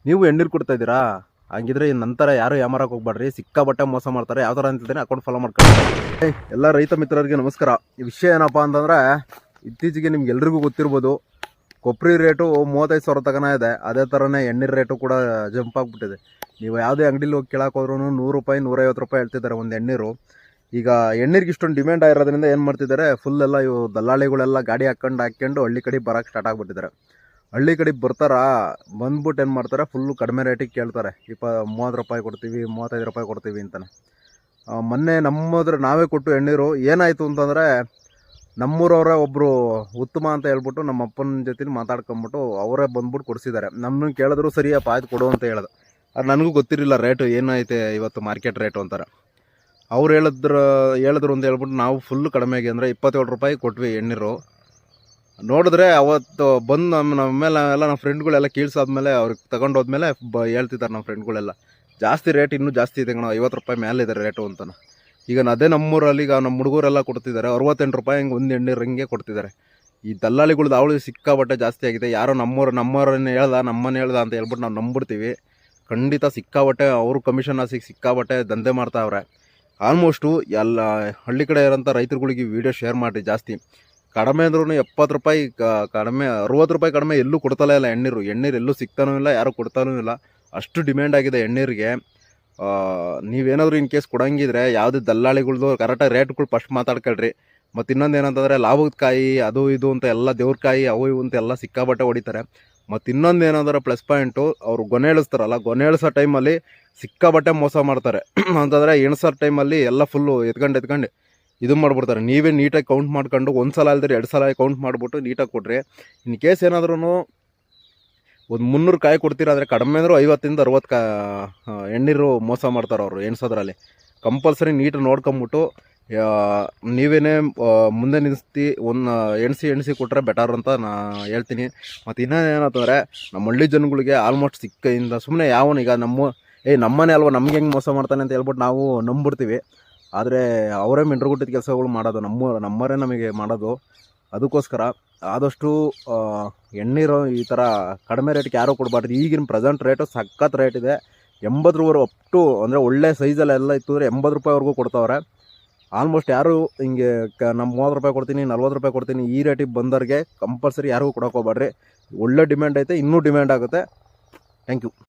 ನೀವು ಎಣ್ಣೀರು ಕೊಡ್ತಾ ಇದ್ದೀರಾ? ಹಂಗಿದ್ರೆ ನಂತರ ಯಾರು ಯಾಮಾರಕ್ಕೆ ಹೋಗ್ಬೇಡ್ರಿ, ಸಿಕ್ಕಾಬಟ್ಟೆ ಮೋಸ ಮಾಡ್ತಾರೆ. ಯಾವ ಥರ ಅಂತಿದ್ದೇನೆ ಅಕೌಂಟ್ ಫಾಲೋ ಮಾಡ್ಕೊಂಡು. ಎಲ್ಲ ರೈತ ಮಿತ್ರರಿಗೆ ನಮಸ್ಕಾರ. ಈ ವಿಷಯ ಏನಪ್ಪ ಅಂತಂದರೆ, ಇತ್ತೀಚೆಗೆ ನಿಮ್ಗೆ ಎಲ್ರಿಗೂ ಗೊತ್ತಿರ್ಬೋದು, ಕೊಬ್ಬರಿ ರೇಟು 35,000 ತಗನ ಇದೆ. ಅದೇ ಥರನೇ ಎಣ್ಣೀರು ರೇಟು ಕೂಡ ಜಂಪ್ ಆಗಿಬಿಟ್ಟಿದೆ. ನೀವು ಯಾವುದೇ ಅಂಗಡಿಲಿ ಹೋಗಿ ಕೇಳಕ್ಕೆ ಹೋದ್ರೂ 100 ರೂಪಾಯಿ 150 ರೂಪಾಯಿ ಹೇಳ್ತಿದ್ದಾರೆ ಒಂದು ಎಣ್ಣೀರು. ಈಗ ಎಣ್ಣೀರಿಗೆ ಇಷ್ಟೊಂದು ಡಿಮ್ಯಾಂಡ್ ಆಗಿರೋದ್ರಿಂದ ಏನು ಮಾಡ್ತಿದ್ದಾರೆ, ಫುಲ್ ಎಲ್ಲ ಇವು ದಲ್ಲಾಳಿಗಳೆಲ್ಲ ಗಾಡಿ ಹಾಕ್ಕೊಂಡು ಹಳ್ಳಿ ಕಡೆ ಬರೋಕ್ಕೆ ಸ್ಟಾರ್ಟ್ ಆಗಿಬಿಟ್ಟಿದ್ದಾರೆ. ಹಳ್ಳಿ ಕಡೆ ಬಂದ್ಬಿಟ್ಟು ಏನು ಮಾಡ್ತಾರೆ, ಫುಲ್ಲು ಕಡಿಮೆ ರೇಟಿಗೆ ಕೇಳ್ತಾರೆ. 30 ರೂಪಾಯಿ ಕೊಡ್ತೀವಿ, 35 ರೂಪಾಯಿ ಕೊಡ್ತೀವಿ ಅಂತಾನೆ. ಮೊನ್ನೆ ನಾವೇ ಕೊಟ್ಟು ಎಣ್ಣೀರು ಏನಾಯಿತು ಅಂತಂದರೆ, ನಮ್ಮೂರವರೇ ಒಬ್ಬರು ಉತ್ತಮ ಅಂತ ಹೇಳ್ಬಿಟ್ಟು ನಮ್ಮ ಅಪ್ಪನ ಜೊತೆ ಮಾತಾಡ್ಕೊಂಬಿಟ್ಟು ಅವರೇ ಬಂದ್ಬಿಟ್ಟು ಕೊಡಿಸಿದ್ದಾರೆ. ನಮ್ಮನ್ನು ಕೇಳಿದ್ರು ಸರಿಯಪ್ಪ ಆಯ್ತು ಕೊಡು ಅಂತ ಹೇಳೋದು. ಅದು ನನಗೂ ಗೊತ್ತಿರಲಿಲ್ಲ ರೇಟು ಏನೈತೆ ಇವತ್ತು ಮಾರ್ಕೆಟ್ ರೇಟು ಅಂತಾರೆ. ಅವ್ರು ಹೇಳಿದ್ರು ಅಂತ ಹೇಳ್ಬಿಟ್ಟು ನಾವು ಫುಲ್ಲು ಕಡಿಮೆಗೆ ಅಂದರೆ 27 ರೂಪಾಯಿ ಕೊಟ್ವಿ ಎಣ್ಣೀರು. ನೋಡಿದ್ರೆ ಅವತ್ತು ಬಂದು ನಮ್ಮ ಮೇಲೆ ಎಲ್ಲ ನಮ್ಮ ಫ್ರೆಂಡ್ಗಳೆಲ್ಲ ಕೀಳ್ಸಾದ್ಮೇಲೆ ಅವ್ರಿಗೆ ತಗೊಂಡೋದ್ಮೇಲೆ ಹೇಳ್ತಿದ್ದಾರೆ ನಮ್ಮ ಫ್ರೆಂಡ್ಗಳೆಲ್ಲ, ಜಾಸ್ತಿ ರೇಟ್ ಇನ್ನೂ ಜಾಸ್ತಿ ಇದೆ ಕಣೋ, 50 ರೂಪಾಯಿ ಮೇಲೆ ಇದೆ ರೇಟು ಅಂತಾನೆ. ಈಗ ಅದೇ ನಮ್ಮೂರಲ್ಲಿ ಈಗ ನಮ್ಮ ಹುಡುಗರೆಲ್ಲ ಕೊಡ್ತಿದ್ದಾರೆ 68 ರೂಪಾಯಿ ಹಿಂಗೆ ಒಂದು ಎಣ್ಣೀರು ಹಿಂಗೆ ಕೊಡ್ತಿದ್ದಾರೆ. ಈ ದಲ್ಲಾಳಿಗಳ್ದು ಅವಳು ಸಿಕ್ಕಾಬಟ್ಟೆ ಜಾಸ್ತಿ ಆಗಿದೆ. ಯಾರೋ ನಮ್ಮವ್ರನ್ನ ನಮ್ಮನ್ನ ಹೇಳ್ದ ಅಂತ ಹೇಳ್ಬಿಟ್ಟು ನಾವು ನಂಬಿಡ್ತೀವಿ. ಖಂಡಿತ ಸಿಕ್ಕಾಬಟ್ಟೆ ಅವರು ಕಮಿಷನ್ ಸಿಕ್ಕಾಬಟ್ಟೆ ದಂಧೆ ಮಾಡ್ತಾವ್ರೆ. ಆಲ್ಮೋಸ್ಟು ಎಲ್ಲ ಹಳ್ಳಿ ಕಡೆ ಇರೋಂಥ ರೈತರುಗಳಿಗೆ ವಿಡಿಯೋ ಶೇರ್ ಮಾಡಿರಿ. ಜಾಸ್ತಿ ಕಡಿಮೆ ಅಂದ್ರೂ 70 ರೂಪಾಯಿ ಕಡಿಮೆ, 60 ರೂಪಾಯಿ ಕಡಿಮೆ ಎಲ್ಲೂ ಕೊಡ್ತಲೇ ಇಲ್ಲ ಎಣ್ಣೀರು ಎಲ್ಲೂ ಸಿಗ್ತಾನೂ ಇಲ್ಲ, ಯಾರು ಕೊಡ್ತಾನೂ ಇಲ್ಲ. ಅಷ್ಟು ಡಿಮ್ಯಾಂಡ್ ಆಗಿದೆ ಎಣ್ಣೀರಿಗೆ. ನೀವೇನಾದರೂ ಇನ್ ಕೇಸ್ ಕೊಡಂಗಿದ್ರೆ ಯಾವುದೇ ದಲ್ಲಾಳಿಗಳ್ದು ಕರೆಕ್ಟಾಗಿ ರೇಟ್ಗಳು ಫಸ್ಟ್ ಮಾತಾಡ್ಕೊಳ್ರಿ. ಮತ್ತು ಇನ್ನೊಂದು ಏನಂತಂದರೆ ಲಾಭದ ಕಾಯಿ ಅದು ಇದು ಅಂತ ಎಲ್ಲ ದೇವ್ರ ಕಾಯಿ ಅವು ಇವು ಅಂತ ಎಲ್ಲ ಸಿಕ್ಕಾಬಟ್ಟೆ ಹೊಡಿತಾರೆ. ಮತ್ತು ಇನ್ನೊಂದು ಏನಂದ್ರೆ ಪ್ಲಸ್ ಪಾಯಿಂಟು, ಅವರು ಗೊನೆ ಇಳಿಸ್ತಾರಲ್ಲ, ಗೊನೆ ಇಳಿಸೋ ಟೈಮಲ್ಲಿ ಸಿಕ್ಕಾಬಟ್ಟೆ ಮೋಸ ಮಾಡ್ತಾರೆ. ಅಂತಂದರೆ ಎಣ್ಸೋ ಟೈಮಲ್ಲಿ ಎಲ್ಲ ಫುಲ್ಲು ಎತ್ಕೊಂಡು ಇದು ಮಾಡಿಬಿಡ್ತಾರೆ. ನೀವೇ ನೀಟಾಗಿ ಕೌಂಟ್ ಮಾಡ್ಕೊಂಡು ಒಂದು ಸಲ ಅಲ್ದ್ರೆ 2 ಸಲ ಕೌಂಟ್ ಮಾಡಿಬಿಟ್ಟು ನೀಟಾಗಿ ಕೊಡ್ರಿ. ಇನ್ ಕೇಸ್ ಏನಾದ್ರೂ ಒಂದು 300 ಕಾಯಿ ಕೊಡ್ತೀರ ಅಂದರೆ ಕಡಿಮೆ ಅಂದರೂ 50ಇಂದ 60 ಎಣ್ಣೀರು ಮೋಸ ಮಾಡ್ತಾರೆ ಅವರು ಎಣ್ಸೋದ್ರಲ್ಲಿ. ಕಂಪಲ್ಸರಿ ನೀಟಾಗಿ ನೋಡ್ಕೊಂಬಿಟ್ಟು ನೀವೇನೇ ಮುಂದೆ ನಿಲ್ಲಿಸ್ತಿ ಎಣ್ಸಿ ಕೊಟ್ಟರೆ ಬೆಟರ್ ಅಂತ ನಾನು ಹೇಳ್ತೀನಿ. ಮತ್ತು ಇನ್ನೇನಂತಂದರೆ ನಮ್ಮ ಹಳ್ಳಿ ಜನಗಳಿಗೆ ಆಲ್ಮೋಸ್ಟ್ ಸಿಕ್ಕಿಂದ ಸುಮ್ಮನೆ ಯಾವನೀಗ ನಮ್ಮನೆ ಅಲ್ವಾ ನಮ್ಗೆ ಹೆಂಗೆ ಮೋಸ ಮಾಡ್ತಾನೆ ಅಂತ ಹೇಳ್ಬಿಟ್ಟು ನಾವು ನಂಬಿಡ್ತೀವಿ. ಆದರೆ ಅವರೇ ಮೆಂಟ್ರುಗುಟ್ಟಿದ ಕೆಲಸಗಳು ಮಾಡೋದು, ನಮ್ಮವರೇ ನಮಗೆ ಮಾಡೋದು. ಅದಕ್ಕೋಸ್ಕರ ಆದಷ್ಟು ಎಣ್ಣೀರು ಈ ಥರ ಕಡಿಮೆ ರೇಟ್ಗೆ ಯಾರೂ ಕೊಡಬಾರ್ದು. ಈಗಿನ ಪ್ರೆಸೆಂಟ್ ರೇಟು ಸಖತ್ ರೇಟ್ ಇದೆ. 80 ರೂಪಾಯಿ ಅಪ್ಟು ಅಂದರೆ ಒಳ್ಳೆ ಸೈಜಲ್ಲೆಲ್ಲ ಇತ್ತು ಅಂದರೆ 80 ರೂಪಾಯಿವರೆಗೂ ಕೊಡ್ತಾವ್ರೆ. ಆಲ್ಮೋಸ್ಟ್ ಯಾರು ಹಿಂಗೆ ನಮ್ಮ 30 ರೂಪಾಯಿ ಕೊಡ್ತೀನಿ 40 ರೂಪಾಯಿ ಕೊಡ್ತೀನಿ ಈ ರೇಟಿಗೆ ಬಂದವ್ರಿಗೆ ಕಂಪಲ್ಸರಿ ಯಾರಿಗೂ ಕೊಡೋಕೆ ಹೋಗ್ಬೇಡ್ರಿ. ಒಳ್ಳೆ ಡಿಮ್ಯಾಂಡ್ ಐತೆ, ಇನ್ನೂ ಡಿಮ್ಯಾಂಡ್ ಆಗುತ್ತೆ. Thank you.